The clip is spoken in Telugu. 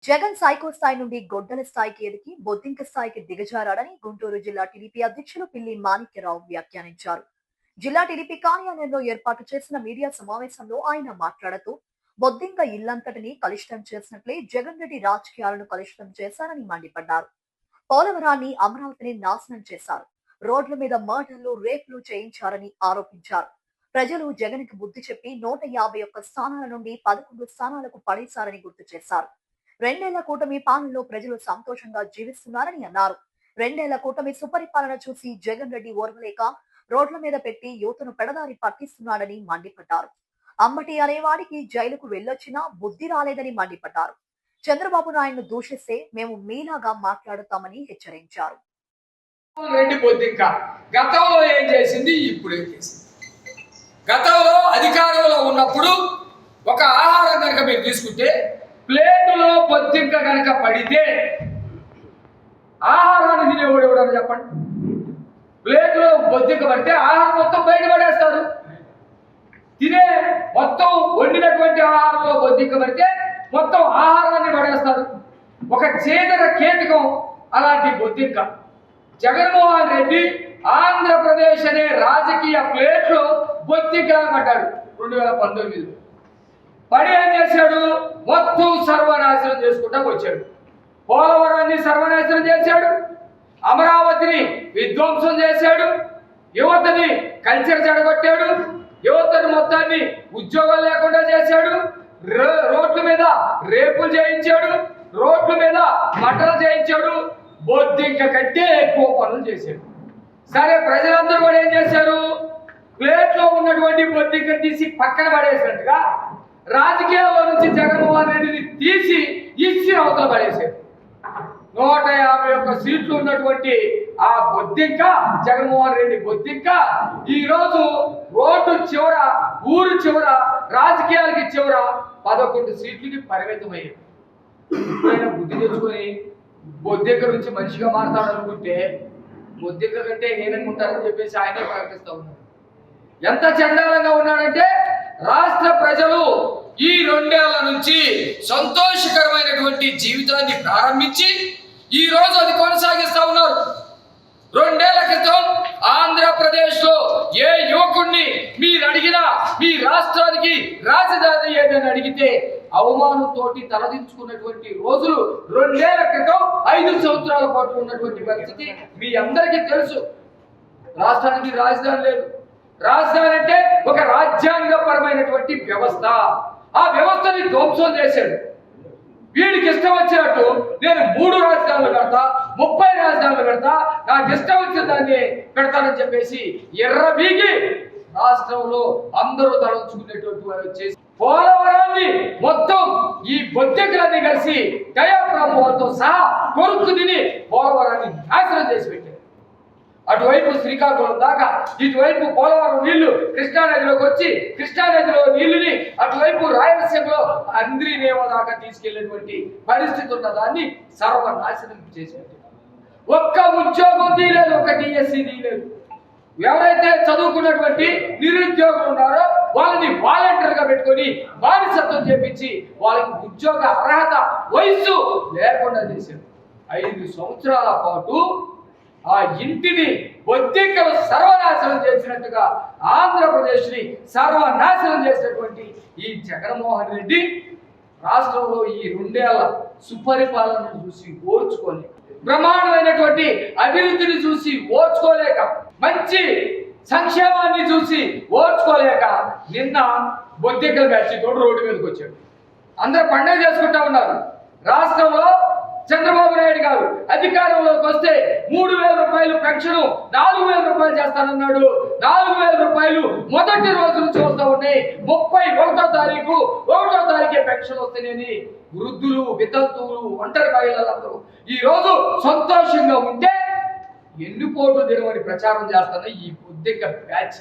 జగన్ సైకో స్థాయి నుండి గొడ్డల స్థాయికి ఎదిగి బొద్దింక స్థాయికి దిగజారాడని గుంటూరు జిల్లా టీడీపీ అధ్యక్షులు పిల్లి మాణిక్యరావు వ్యాఖ్యానించారు. జిల్లా టీడీపీ కార్యాలయంలో ఏర్పాటు చేసిన మీడియా సమావేశంలో ఆయన మాట్లాడుతూ బొద్దింక ఇల్లంతటినీ కలుషితం చేసినట్లే జగన్ రెడ్డి రాజకీయాలను కలుషితం చేశారని మండిపడ్డారు. పోలవరాన్ని అమరావతిని నాశనం చేశారు. రోడ్ల మీద మర్డర్లు రేపులు చేయించారని ఆరోపించారు. ప్రజలు జగన్ కి బుద్ధి చెప్పి 151 స్థానాల నుండి 11 స్థానాలకు పడేశారని గుర్తు చేశారు. 2 కూటమి పాలనలో ప్రజలు సంతోషంగా జీవిస్తున్నారని అన్నారు. 2 కూటమి సుపరిపాలన చూసి జగన్ రెడ్డి ఓర్వలేక రోడ్ల మీద పెట్టి యువతను పెడదారి పట్టిస్తున్నాడని మండిపడ్డారు. అంబటి అనేవాడికి జైలుకు వెళ్ళొచ్చినా బుద్ధి రాలేదని మండిపడ్డారు. చంద్రబాబు నాయుడును దూషిస్తే మేము మీలాగా మాట్లాడుతామని హెచ్చరించారు. రెడ్డి బొద్దింక గతంలో ఏం చేసింది, ఇప్పుడు ఏం చేసింది? గతంలో అధికారంలో ఉన్నప్పుడు ఒక ఆహారం కనుక మీరు తీసుకుంటే ప్లేటులో బొద్దింక కనుక పడితే ఆహారాన్ని తినేవాడు ఎవడని చెప్పండి. ప్లేటులో బొద్దింక పడితే ఆహారం మొత్తం బయట పడేస్తారు. తినే మొత్తం వండినటువంటి ఆహారంలో బొద్దింక పడితే మొత్తం ఆహారాన్ని పడేస్తారు. ఒక చీదర కీటకం అలాంటి బొద్దింక. జగన్మోహన్ రెడ్డి ఆంధ్రప్రదేశ్ అనే రాజకీయ ప్లేట్లో బొద్దింకలా పడ్డాడు 2019లో. పడి ఏం చేశాడు? మొత్తం సర్వనాశనం చేసుకుంటా వచ్చాడు. పోలవరాన్ని సర్వనాశనం చేశాడు, అమరావతిని విధ్వంసం చేశాడు, యువతని కల్చర్ చెడగొట్టాడు, యువతని మొత్తాన్ని ఉద్యోగాలు లేకుండా చేశాడు, రోడ్ల మీద రేపులు చేయించాడు, రోడ్ల మీద మటలు చేయించాడు, బొద్దింక కంటే ఎక్కువ పనులు చేశాడు. సరే, ప్రజలందరూ కూడా ఏం చేశారు? ప్లేట్లో ఉన్నటువంటి బొద్దింక తీసి పక్కన పడేసినట్టుగా రాజకీయాల్లో నుంచి జగన్మోహన్ రెడ్డిని తీసి ఇచ్చి అవతల పడేశారు. 151 సీట్లు ఉన్నటువంటి ఆ బొద్దింక, జగన్మోహన్ రెడ్డి బొద్దింక ఈ రోజు రోడ్డు చివర, ఊరు చివర, రాజకీయాలకి చివర 11 సీట్లకి పరిమితమయ్యారు. ఎప్పుడైనా బుద్ధి తెచ్చుకొని బొద్దింక నుంచి మనిషిగా మారతాడనుకుంటే బొద్దింక కంటే ఏననుకుంటారని చెప్పేసి ఆయనే ప్రకటిస్తూ ఉన్నారు. ఎంత చండాలంగా ఉన్నాడంటే రాష్ట్ర ప్రజలు ఈ 2 ఏళ్ల నుంచి సంతోషకరమైనటువంటి జీవితాన్ని ప్రారంభించి ఈ రోజు అది కొనసాగిస్తా ఉన్నారు. 2 ఏళ్ల క్రితం ఆంధ్రప్రదేశ్ లో ఏ యువకుడిని మీరు అడిగినా మీ రాష్ట్రానికి రాజధాని ఏదని అడిగితే అవమానంతో తలదించుకున్నటువంటి రోజులు 2 ఏళ్ల క్రితం 5 సంవత్సరాల పాటు ఉన్నటువంటి పరిస్థితి మీ అందరికీ తెలుసు. రాష్ట్రానికి రాజధాని లేదు. రాజధాని అంటే ఒక రాజ్యాంగపరమైనటువంటి వ్యవస్థ. ఆ వ్యవస్థని ధ్వంసం చేశాడు. వీడికి ఇష్టం వచ్చినట్టు నేను 3 రాజధానులు పెడతా, 30 రాజధానులు పెడతా, నాకు ఇష్టం వచ్చిన దాన్ని పెడతానని చెప్పేసి ఎర్రబీగి రాష్ట్రంలో అందరూ తలంచుకునేటువంటి వారు చేసి పోలవరాన్ని మొత్తం ఈ బొద్దింకలన్నీ కలిసి దయాప్రభువులతో సహా కొరుకు తిని పోలవరాన్ని నాశనం చేసి పెట్టారు. అటువైపు శ్రీకాకుళం దాకా, ఇటువైపు పోలవరం నీళ్లు కృష్ణానదిలోకి వచ్చి కృష్ణానదిలో నీళ్లుని అటువైపు రాయలసీమలో అంద్రినేవ దాకా తీసుకెళ్లేటువంటి పరిస్థితి ఉన్న దాన్ని సర్వనాశనం చేసి ఒక్క ఉద్యోగం తీయలేదు, ఒక డిఎస్సి తీయలేదు. ఎవరైతే చదువుకున్నటువంటి నిరుద్యోగులు ఉన్నారో వాళ్ళని వాలంటీర్ గా పెట్టుకొని బానిసత్వం చేపించి వాళ్ళకి ఉద్యోగ అర్హత వయసు లేకుండా చేశారు. 5 సంవత్సరాల పాటు ఆ ఇంటిని బొద్దింకలు సర్వనాశనం చేసినట్టుగా ఆంధ్రప్రదేశ్ ని సర్వనాశనం చేసినటువంటి ఈ జగన్మోహన్ రెడ్డి రాష్ట్రంలో ఈ 2 ఏళ్ల సుపరిపాలనను చూసి ఓర్చుకోలేక, బ్రహ్మాండమైనటువంటి అభివృద్ధిని చూసి ఓర్చుకోలేక, మంచి సంక్షేమాన్ని చూసి ఓర్చుకోలేక నిన్న బొద్దింకల బ్యాచ్ తోడు రోడ్డు మీదకి వచ్చాడు. అందరూ పండుగ చేసుకుంటా ఉన్నారు. రాష్ట్రంలో చంద్రబాబు నాయుడు గారు అధికారంలోకి వస్తే 3,000 రూపాయలు పెన్షన్ 4,000 రూపాయలు చేస్తానన్నాడు. 4,000 రూపాయలు మొదటి రోజు నుంచి వస్తూ ఉన్నాయి. 31వ తారీఖే పెన్షన్ వస్తాయని వృద్ధులు, వితంతువులు, ఒంటరి మహిళలందరూ ఈ రోజు సంతోషంగా ఉంటే ఎన్నిపోటు దినమని ప్రచారం చేస్తున్న ఈ బొద్దింక బ్యాచ్